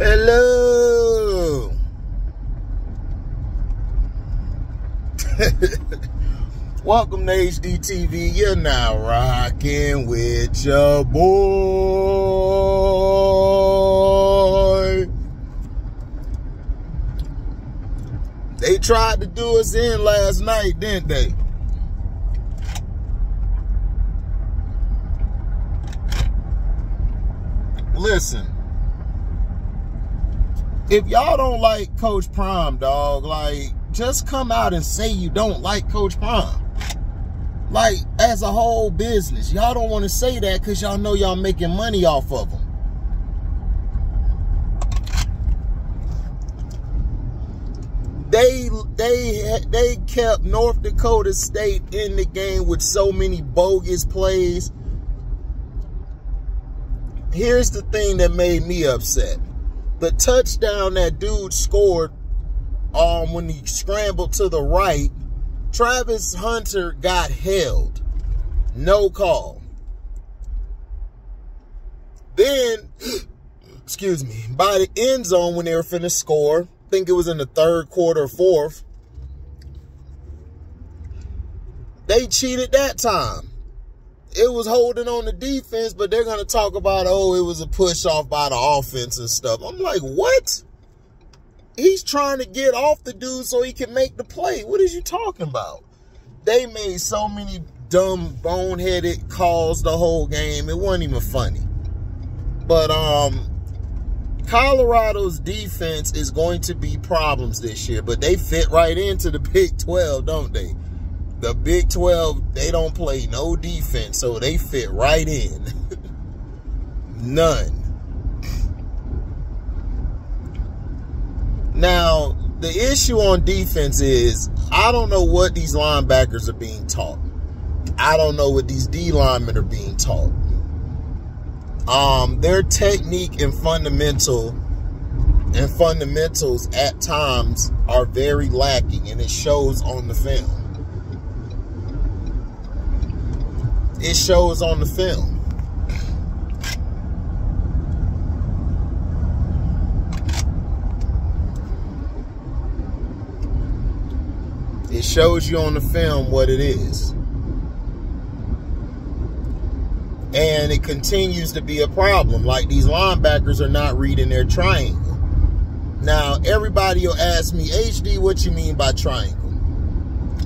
Hello. Welcome to HDiiTV. You're now rocking with your boy. They tried to do us in last night, didn't they? Listen. If y'all don't like Coach Prime, dog, like, just come out and say you don't like Coach Prime. Like, as a whole business. Y'all don't want to say that because y'all know y'all making money off of them. They kept North Dakota State in the game with so many bogus plays. Here's the thing that made me upset. The touchdown that dude scored when he scrambled to the right, Travis Hunter got held. No call. Then, excuse me, by the end zone when they were finna score, I think it was in the third quarter or fourth, they cheated that time. It was holding on the defense, but they're going to talk about, oh, it was a push off by the offense and stuff. I'm like, what? He's trying to get off the dude so he can make the play. What is you talking about? They made so many dumb, boneheaded calls the whole game. It wasn't even funny. But Colorado's defense is going to be problems this year, but they fit right into the Big 12, don't they? The Big 12, they don't play no defense, so they fit right in. None. Now, the issue on defense is, I don't know what these linebackers are being taught. I don't know what these D linemen are being taught. Their technique and fundamentals at times are very lacking, and it shows on the film. It shows on the film. It shows you on the film what it is. And it continues to be a problem. Like, these linebackers are not reading their triangle. Now, everybody will ask me, HD, what you mean by triangle?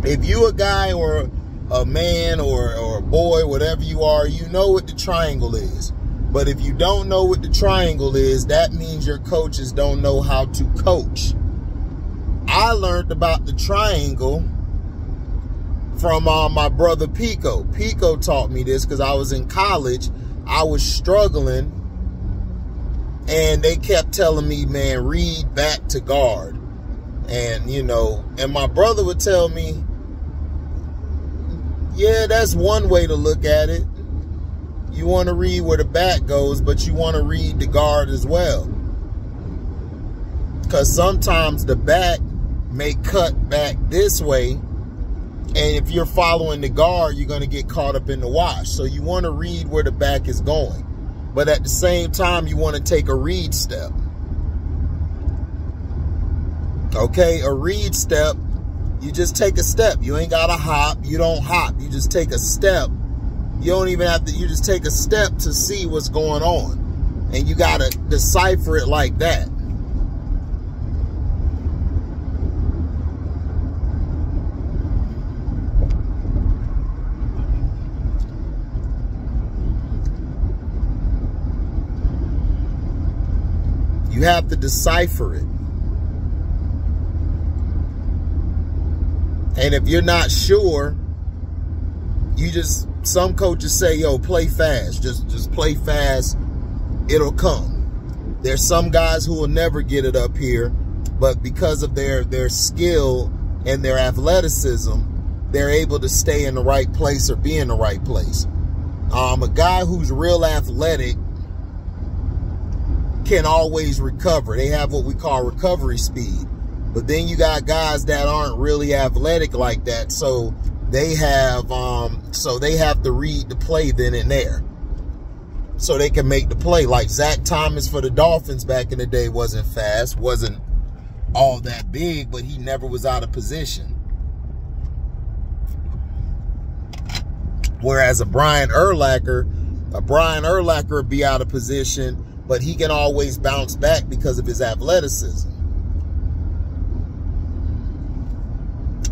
If you a guy or a man or a boy, whatever you are, you know what the triangle is. But if you don't know what the triangle is, that means your coaches don't know how to coach. I learned about the triangle from my brother Pico. Pico taught me this because I was in college. I was struggling, and they kept telling me, man, read back to guard. And, you know, and my brother would tell me, yeah, that's one way to look at it. You want to read where the back goes, but you want to read the guard as well. Because sometimes the back may cut back this way, and if you're following the guard, you're going to get caught up in the wash. So you want to read where the back is going. But at the same time, you want to take a read step. Okay, a read step. You just take a step. You ain't got to hop. You don't hop. You just take a step. You don't even have to, you just take a step to see what's going on. And you got to decipher it like that. You have to decipher it. And if you're not sure, you just, some coaches say, yo, play fast. Just play fast. It'll come. There's some guys who will never get it up here, but because of their skill and their athleticism, they're able to stay in the right place or be in the right place. A guy who's real athletic can always recover. They have what we call recovery speed. But then you got guys that aren't really athletic like that, so they have to read the play then and there. so they can make the play. Like Zach Thomas for the Dolphins back in the day wasn't fast, wasn't all that big, but he never was out of position. Whereas a Brian Urlacher would be out of position, but he can always bounce back because of his athleticism.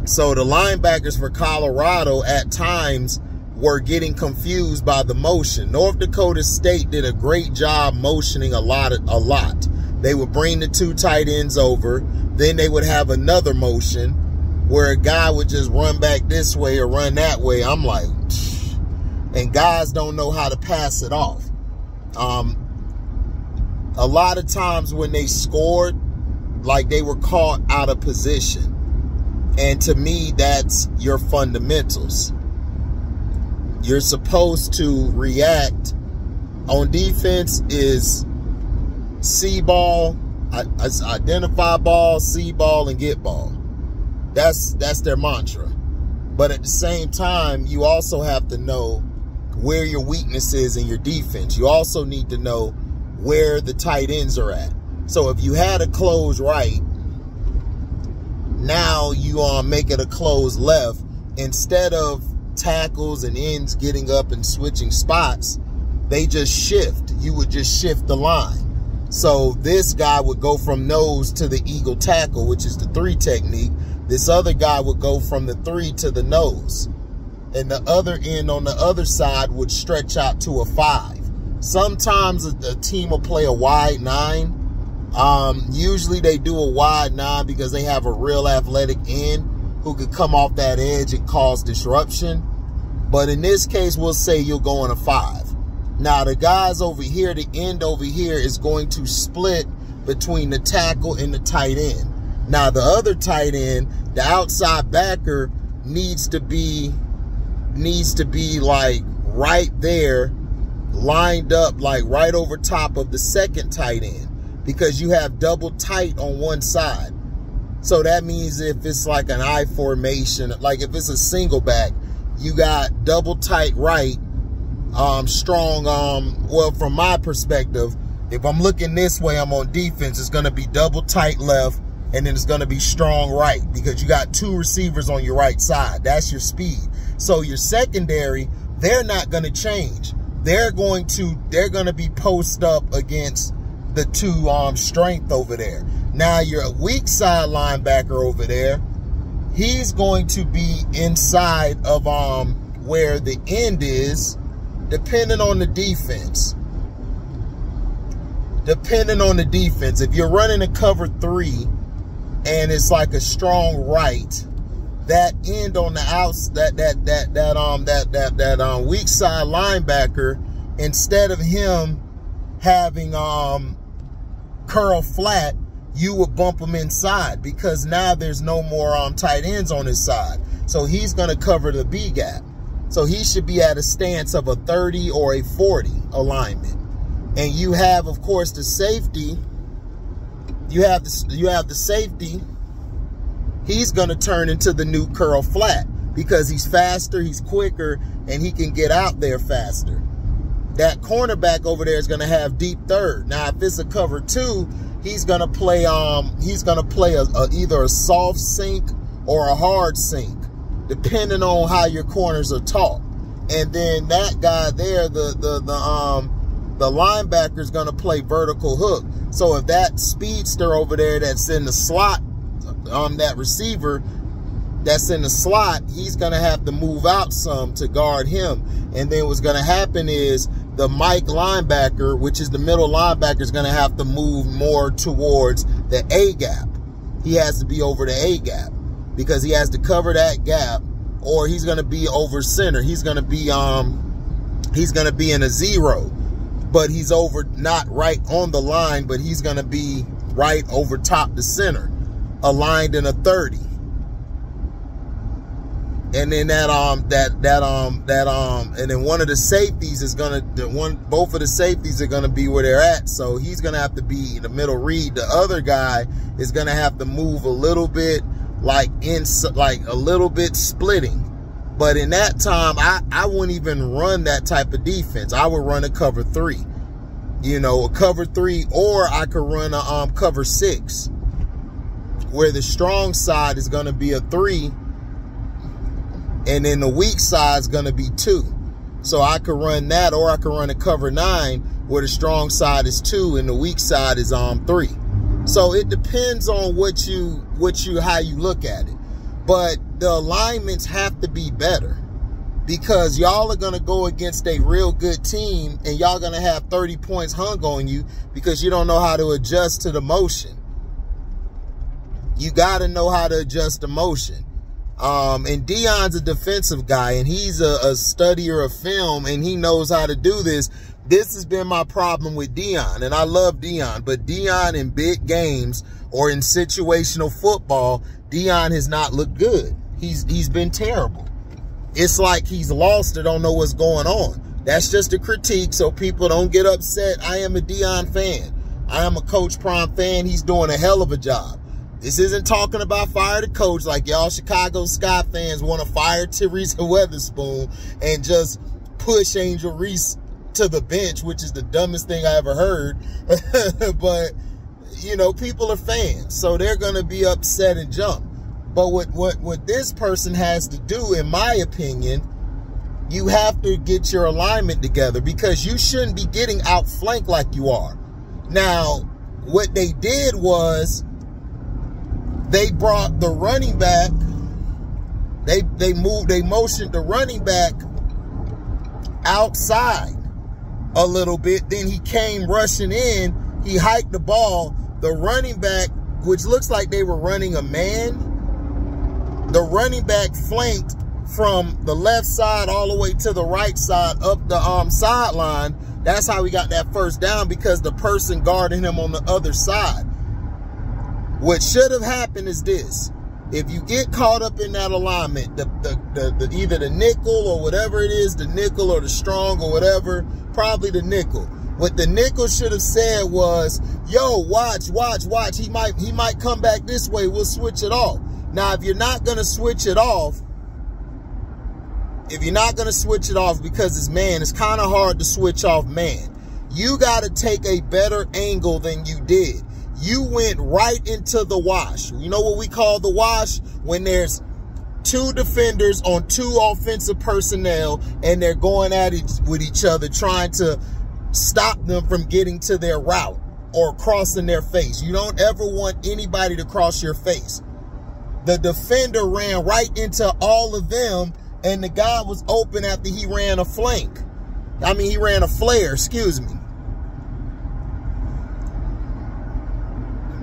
So the linebackers for Colorado at times were getting confused by the motion. North Dakota State did a great job motioning a lot. They would bring the 2 tight ends over, then they would have another motion where a guy would just run back this way or run that way. I'm like, and guys don't know how to pass it off. A lot of times when they scored, like they were caught out of position. And to me, that's your fundamentals. You're supposed to react on defense is see ball, identify ball, see ball, and get ball. That's their mantra. But at the same time, you also have to know where your weakness is in your defense. You also need to know where the tight ends are at. So if you had a close right, now you are making a close left. Instead of tackles and ends getting up and switching spots, they just shift. You would just shift the line. So this guy would go from nose to the eagle tackle, which is the 3 technique. This other guy would go from the 3 to the nose. And the other end on the other side would stretch out to a 5. Sometimes a team will play a wide 9. Usually they do a wide 9 because they have a real athletic end who could come off that edge and cause disruption. But in this case, we'll say you'll go on a 5. Now, the guys over here, the end over here is going to split between the tackle and the tight end. Now, the other tight end, the outside backer, needs to be like right there, lined up, like right over top of the second tight end, because you have double tight on one side. So that means if it's like an I formation, like if it's a single back, you got double tight right, strong, well, from my perspective, if I'm looking this way, I'm on defense, it's going to be double tight left, and then it's going to be strong right, because you got 2 receivers on your right side. That's your speed. So your secondary, they're not going to change. They're going to be post up against the 2 strength over there. Now your weak side linebacker over there, he's going to be inside of where the end is, depending on the defense. Depending on the defense. If you're running a cover 3 and it's like a strong right, that end on the outs, that weak side linebacker, instead of him having curl flat, you would bump him inside, because now there's no more tight ends on his side. So he's going to cover the B gap. So he should be at a stance of a 30 or a 40 alignment. And you have, of course, the safety. You have the safety. He's going to turn into the new curl flat, because he's faster, he's quicker, and he can get out there faster. That cornerback over there is going to have deep third. Now, if it's a cover 2, he's going to play either a soft sink or a hard sink, depending on how your corners are taught. And then that guy there, the linebacker, is going to play vertical hook. So if that speedster over there that's in the slot, that receiver that's in the slot, he's going to have to move out some to guard him. And then what's going to happen is the Mike linebacker, which is the middle linebacker, is going to have to move more towards the A gap. He has to be over the A gap, because he has to cover that gap, or he's going to be over center. He's going to be in a 0, but he's over, not right on the line, but he's going to be right over top the center, aligned in a 30. And then and then one of the safeties is both of the safeties are gonna be where they're at. So he's gonna have to be in the middle read. The other guy is gonna have to move a little bit, like a little bit splitting. But in that time, I wouldn't even run that type of defense. I would run a cover 3. You know, a cover 3, or I could run a cover 6, where the strong side is going to be a 3, and then the weak side is going to be 2. So I could run that, or I could run a cover 9, where the strong side is 2 and the weak side is 3. So it depends on how you look at it. But the alignments have to be better, because y'all are going to go against a real good team and y'all going to have 30 points hung on you because you don't know how to adjust to the motion. You got to know how to adjust the motion. And Deion's a defensive guy, and he's a studier of film, and he knows how to do this. This has been my problem with Deion, and I love Deion, but Deion in big games or in situational football, Deion has not looked good. He's been terrible. It's like he's lost or don't know what's going on. That's just a critique, so people don't get upset. I am a Deion fan. I am a Coach Prime fan. He's doing a hell of a job. This isn't talking about fire the coach like y'all Chicago Sky fans want to fire Teresa Weatherspoon and just push Angel Reese to the bench, which is the dumbest thing I ever heard. But, you know, people are fans, so they're going to be upset and jump. But what this person has to do, in my opinion, you have to get your alignment together, because you shouldn't be getting outflanked like you are. Now, what they did was they brought the running back, they motioned the running back outside a little bit. Then he came rushing in. He hiked the ball. The running back, which looks like they were running a man, the running back flanked from the left side all the way to the right side up the sideline. That's how he got that first down, because the person guarding him on the other side. What should have happened is this. If you get caught up in that alignment, either the nickel or whatever it is, the nickel or the strong or whatever, probably the nickel. What the nickel should have said was, yo, watch. He might come back this way. We'll switch it off. Now, if you're not going to switch it off, because it's man, it's kind of hard to switch off man. You got to take a better angle than you did. You went right into the wash. You know what we call the wash? When there's 2 defenders on 2 offensive personnel and they're going at it with each other, trying to stop them from getting to their route or crossing their face. You don't ever want anybody to cross your face. The defender ran right into all of them, and the guy was open after he ran a flank. I mean, he ran a flare, excuse me.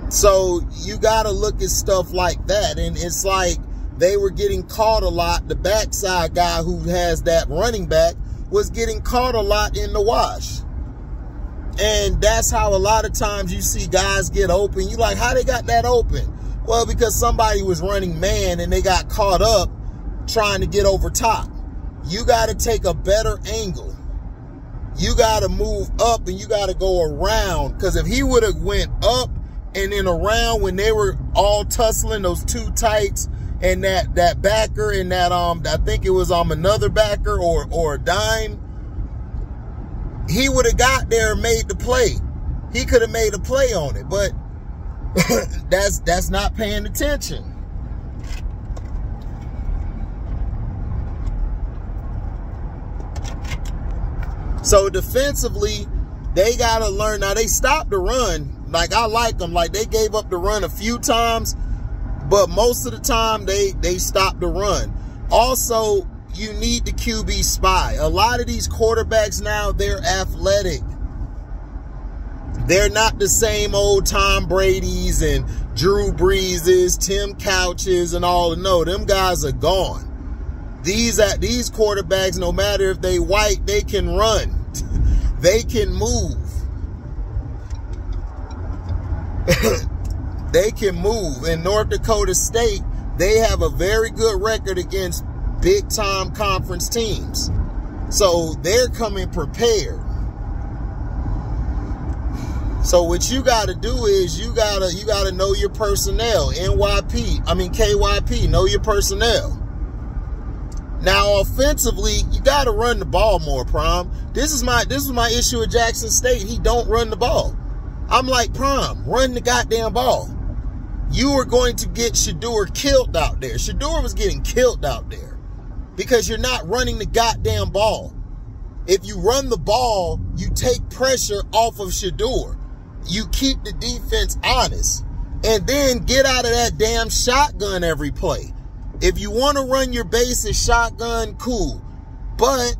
So you got to look at stuff like that. And it's like they were getting caught a lot. The backside guy who has that running back was getting caught a lot in the wash. And that's how a lot of times you see guys get open. You like, how they got that open? Well, because somebody was running man and they got caught up trying to get over top. You got to take a better angle. You got to move up and you got to go around. Because if he would have went up and then around when they were all tussling, those 2 tights and that backer and that I think it was another backer or a dime, he would have got there and made the play. He could have made a play on it, but that's not paying attention. So defensively, they got to learn. Now, they stopped the run. Like, I like them. Like, they gave up the run a few times, but most of the time they stopped the run. Also, you need the QB spy. A lot of these quarterbacks now, they're athletic. They're not the same old Tom Brady's and Drew Breeses, Tim Couches, and all. No, them guys are gone. These quarterbacks, no matter if they white, they can run. They can move. They can move. In North Dakota State, they have a very good record against big-time conference teams. So they're coming prepared. So what you got to do is you got to know your personnel. KYP, know your personnel. Now, offensively, you got to run the ball more, Prime. This is my issue with Jackson State. He don't run the ball. I'm like, Prime, run the goddamn ball. You are going to get Shedeur killed out there. Shedeur was getting killed out there because you're not running the goddamn ball. If you run the ball, you take pressure off of Shedeur. You keep the defense honest. And then get out of that damn shotgun every play. If you want to run your basic shotgun, cool. But,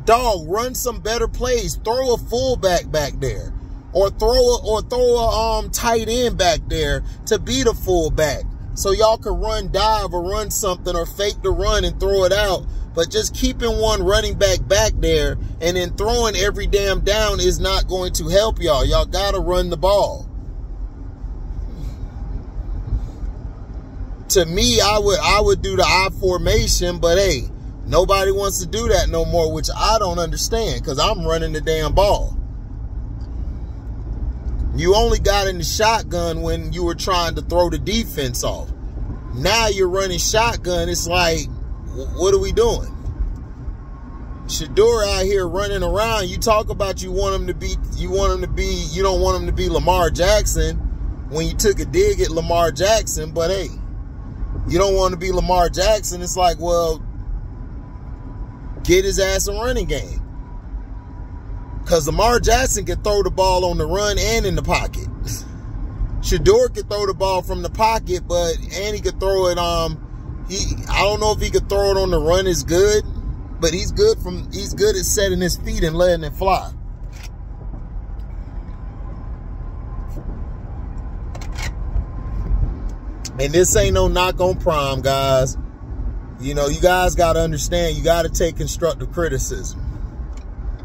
dog, run some better plays. Throw a fullback back there. Or throw a tight end back there to be the fullback. So y'all can run dive or run something or fake the run and throw it out. But just keeping one running back there and then throwing every damn down is not going to help y'all. Y'all got to run the ball. To me, I would do the I formation, but hey, nobody wants to do that no more, which I don't understand because I'm running the damn ball. You only got in the shotgun when you were trying to throw the defense off. Now you're running shotgun. It's like, what are we doing? Shedeur out here running around. You talk about you don't want him to be Lamar Jackson when you took a dig at Lamar Jackson, but hey, you don't want to be Lamar Jackson. It's like, well, get his ass a running game. Because Lamar Jackson can throw the ball on the run and in the pocket. Shedeur can throw the ball from the pocket, and he could throw it. I don't know if he could throw it on the run as good, but he's good at setting his feet and letting it fly. And this ain't no knock on Prime, guys. You know, you guys got to understand, you got to take constructive criticism.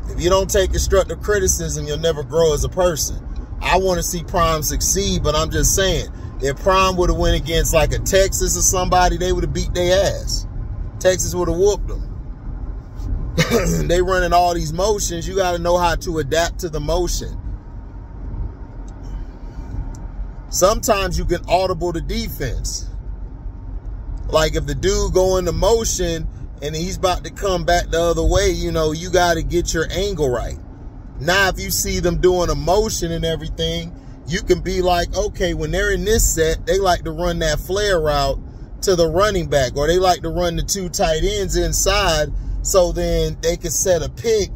If you don't take constructive criticism, you'll never grow as a person. I want to see Prime succeed, but I'm just saying, if Prime would have went against like a Texas or somebody, they would have beat their ass. Texas would have whooped them. They running all these motions. You got to know how to adapt to the motion. Sometimes you can audible the defense. Like if the dude go into motion and he's about to come back the other way, you know, you got to get your angle right. Now, if you see them doing a motion and everything, you can be like, okay, when they're in this set, they like to run that flare route to the running back, or they like to run the two tight ends inside, so then they can set a pick.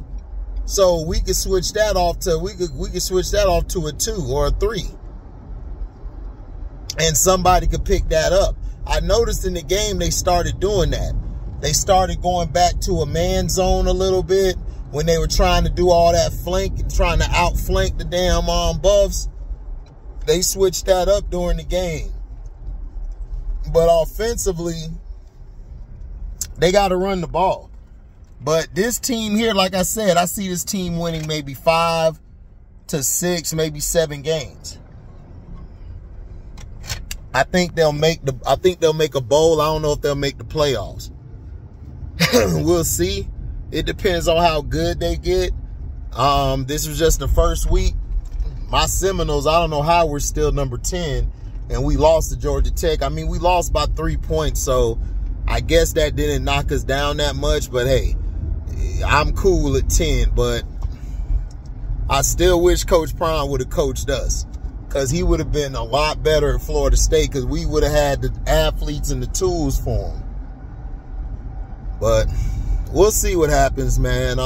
So we could switch that off to we could switch that off to a 2 or a 3. And somebody could pick that up. I noticed in the game they started doing that. They started going back to a man zone a little bit when they were trying to do all that flank, trying to outflank the damn buffs. They switched that up during the game. But offensively, they got to run the ball. But this team here, like I said, I see this team winning maybe 5 to 6, maybe 7 games. I think they'll make a bowl. I don't know if they'll make the playoffs. We'll see. It depends on how good they get. This was just the first week. My Seminoles, I don't know how we're still number 10, and we lost to Georgia Tech. I mean, we lost by 3 points, so I guess that didn't knock us down that much. But hey, I'm cool at 10, but I still wish Coach Prime would have coached us, because he would have been a lot better at Florida State, because we would have had the athletes and the tools for him. But we'll see what happens, man.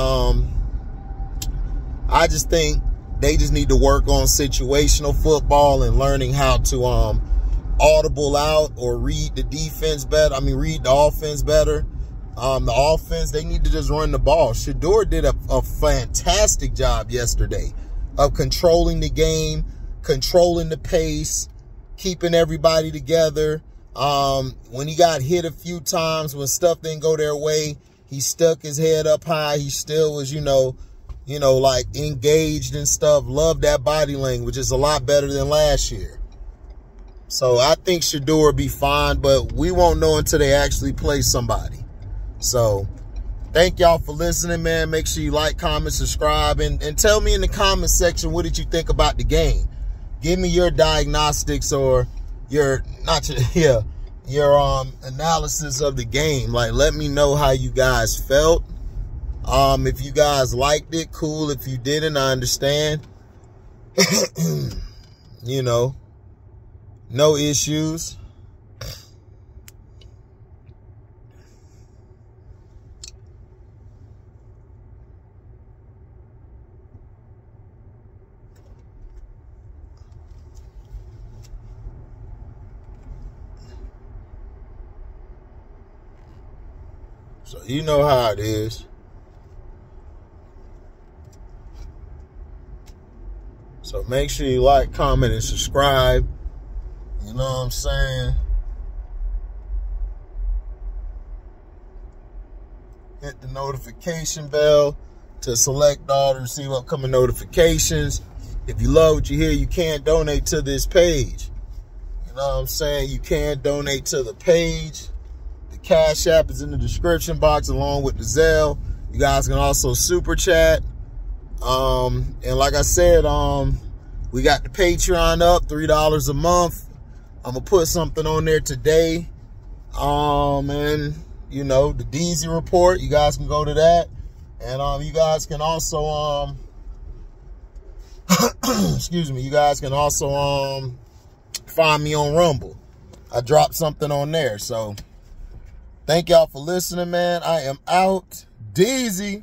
I just think they just need to work on situational football and learning how to audible out or read the defense better. I mean, read the offense better. The offense, they need to just run the ball. Shedeur did a fantastic job yesterday of controlling the game, controlling the pace, keeping everybody together. When he got hit a few times, when stuff didn't go their way, he stuck his head up high. He still was, you know, like engaged and stuff. Loved that body language. It's a lot better than last year. So I think Shedeur will be fine, but we won't know until they actually play somebody. So thank y'all for listening, man. Make sure you like, comment, subscribe, and tell me in the comment section, what did you think about the game? Give me your diagnostics or your, your analysis of the game. Like, let me know how you guys felt. If you guys liked it, cool. If you didn't, I understand. You know, no issues. So you know how it is. So make sure you like, comment, and subscribe. You know what I'm saying? Hit the notification bell to select all to receive upcoming notifications. If you love what you hear, you can donate to this page. You know what I'm saying? You can donate to the page. The Cash App is in the description box along with the Zelle. You guys can also super chat. And like I said, we got the Patreon up, $3 a month. I'm gonna put something on there today. And you know, the Deezy report, you guys can go to that. And you guys can also excuse me, you guys can also find me on Rumble. I dropped something on there. So thank y'all for listening, man. I am out. Deezy.